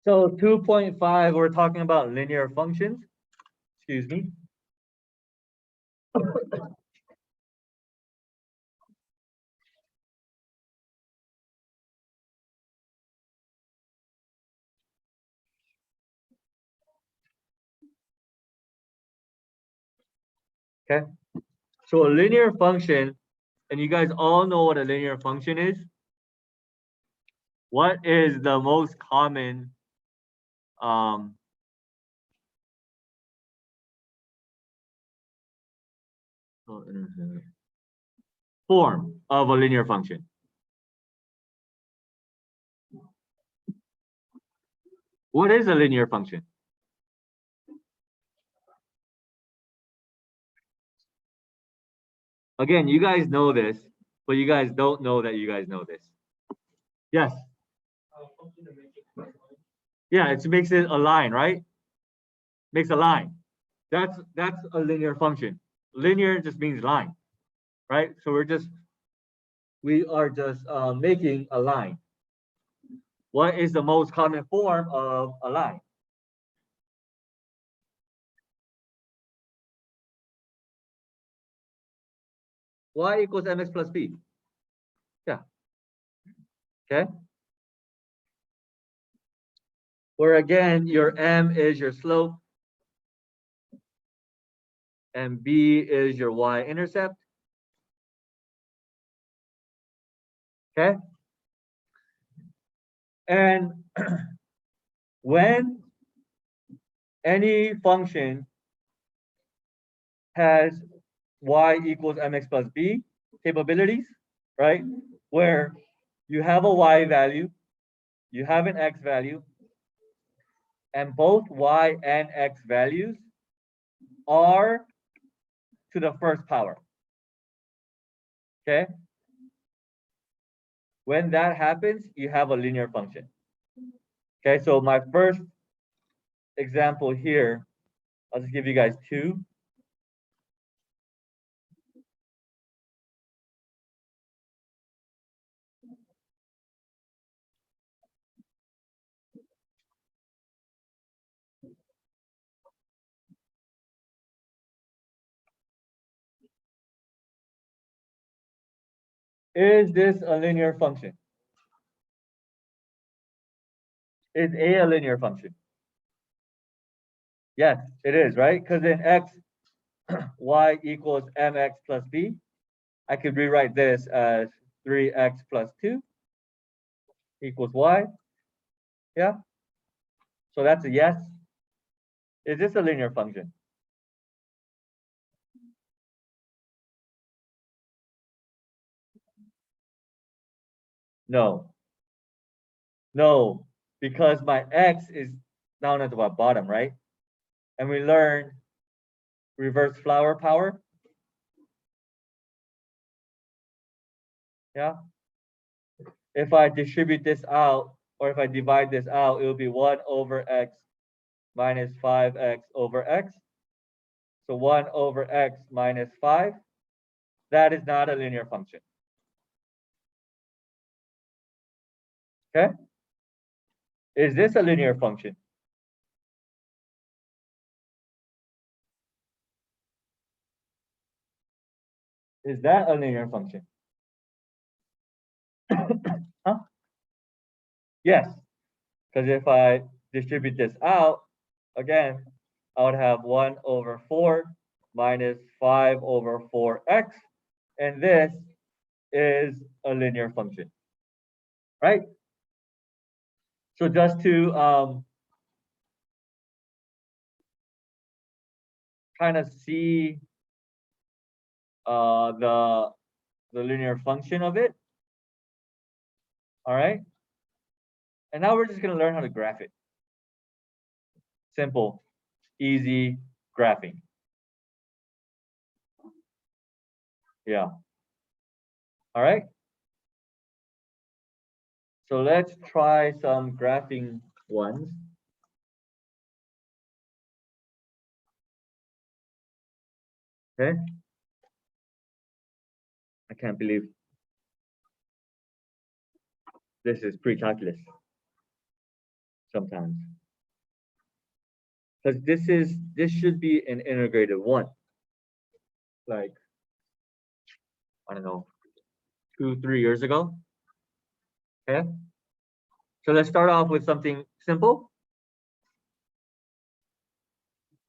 So 2.5, we're talking about linear functions. Excuse me. Okay. So a linear function, and you guys all know what a linear function is. What is the most common um, form of a linear function? What is a linear function? Again, you guys know this, but you guys don't know that you guys know this. Yes. Yeah, it makes it a line, right? Makes a line. That's a linear function. Linear just means line, right? So we are just making a line. What is the most common form of a line? Y equals mx plus b. Yeah. Okay. Where again, your m is your slope, and b is your y-intercept. Okay. And when any function has y equals mx plus b capabilities, right? Where you have a y value, you have an x value, and both y and x values are to the first power. Okay? When that happens, you have a linear function. Okay, so my first example here, I'll just give you guys two. Is this a linear function? Is A a linear function? Yes, it is, right? Because in x, y equals mx plus b, I could rewrite this as 3x plus 2 equals y. Yeah? So that's a yes. Is this a linear function? No. No, because my x is down at the bottom, right? And we learned reverse flower power. Yeah. If I distribute this out, or if I divide this out, it will be 1 over x minus 5x over x. So 1 over x minus 5. That is not a linear function. Okay? Is this a linear function? Is that a linear function? Huh? Yes. Because if I distribute this out, again, I would have 1 over 4 minus 5 over 4x. And this is a linear function, right? So just to kind of see the linear function of it, all right? And now we're just going to learn how to graph it. Simple, easy graphing. Yeah. All right. So let's try some graphing ones. Okay. I can't believe this is pre-calculus. sometimes. Because this should be an integrated one. Like, I don't know, 2-3 years ago. Okay. So let's start off with something simple.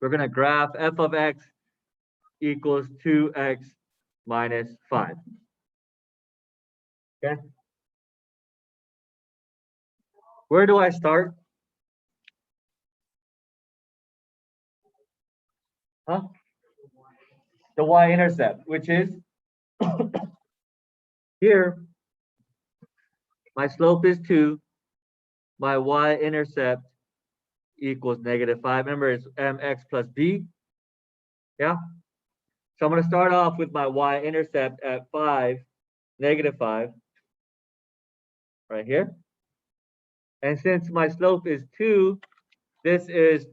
We're gonna graph f of x equals 2x minus 5. Okay. Where do I start? Huh? The y-intercept, which is here, my slope is 2, my y-intercept equals -5. Remember, it's mx plus b. Yeah. So I'm going to start off with my y-intercept at 5, -5, right here. And since my slope is 2, this is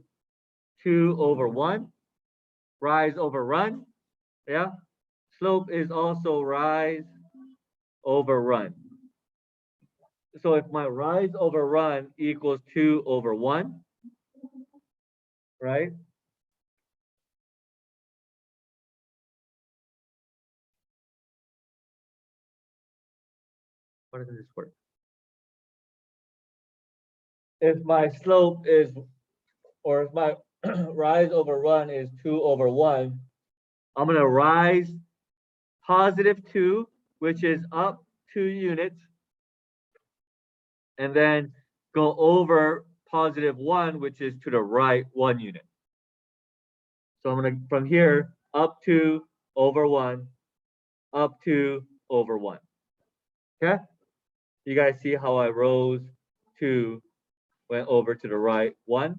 2 over 1, rise over run. Yeah. Slope is also rise over run. So if my rise over run equals 2 over 1, right? Why doesn't this work? If my slope is, or if my rise over run is 2 over 1, I'm going to rise +2, which is up 2 units, and then go over +1, which is to the right 1 unit. So I'm going to, from here, up 2 over 1, up 2 over 1. Okay? You guys see how I rose 2, went over to the right 1?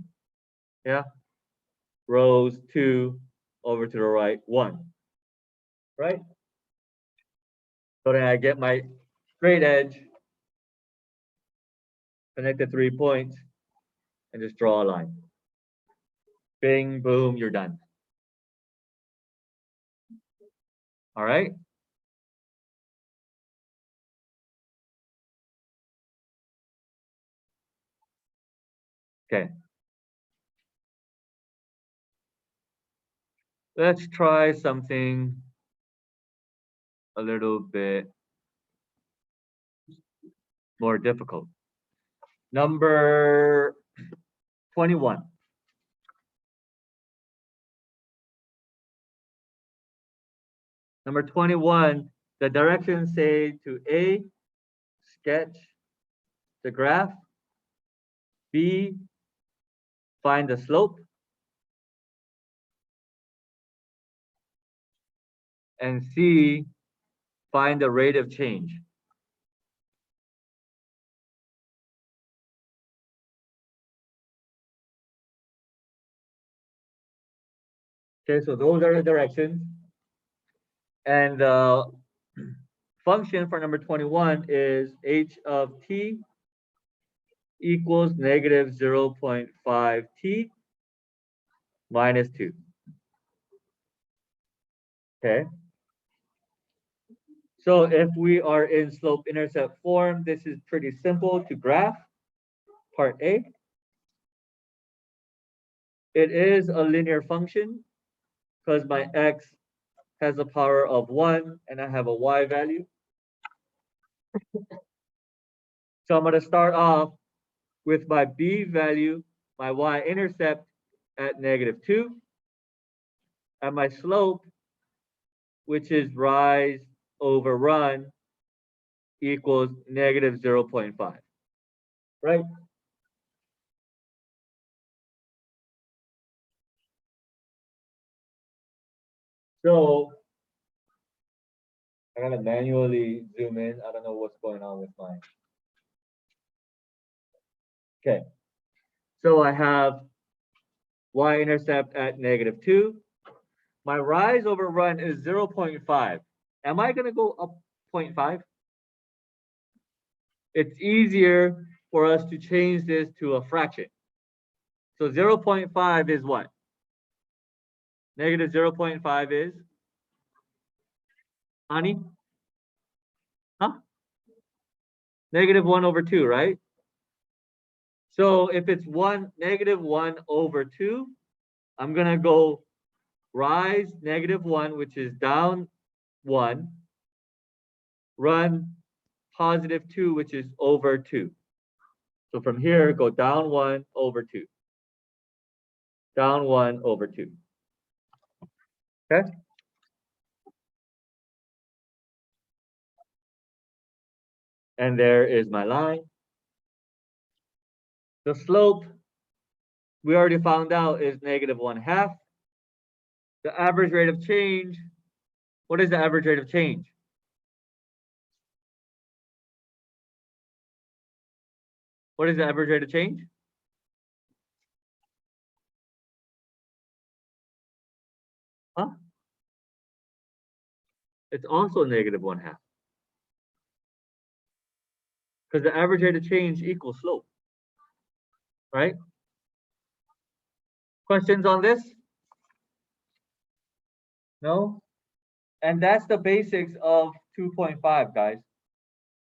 Yeah? Rose 2, over to the right 1. Right? So then I get my straight edge, connect the 3 points, and just draw a line. Bing, boom, you're done. All right? Okay. Let's try something a little bit more difficult. Number 21. Number 21, the directions say to A, sketch the graph, B, find the slope, and C, find the rate of change. Okay, so those are the directions. And the function for number 21 is h of t equals -0.5 t minus 2. Okay. So if we are in slope intercept form, this is pretty simple to graph. Part A. It is a linear function because my x has a power of 1 and I have a y value. So I'm going to start off with my b value, my y-intercept at -2, and my slope, which is rise over run, equals -0.5, right? So I'm gonna manually zoom in. I don't know what's going on with mine. Okay, so I have y-intercept at -2. My rise over run is 0.5. Am I gonna go up 0.5? It's easier for us to change this to a fraction. So 0.5 is what? -0.5 is? Honey? Huh? -1/2, right? So if it's -1/2, I'm gonna go rise -1, which is down 1, run +2, which is over 2. So from here, go down 1 over 2. Down 1 over 2. Okay? And there is my line. The slope, we already found out, is -1/2. The average rate of change, what is the average rate of change? What is the average rate of change? Huh? It's also -1/2. Because the average rate of change equals slope. Right? Questions on this? No? And that's the basics of 2.5, guys.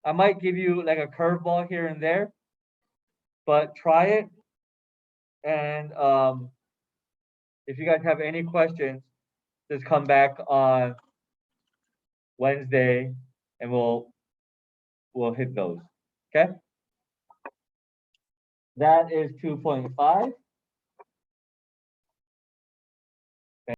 I might give you like a curveball here and there, but try it. And if you guys have any questions, just come back on Wednesday and we'll hit those. Okay? That is 2.5.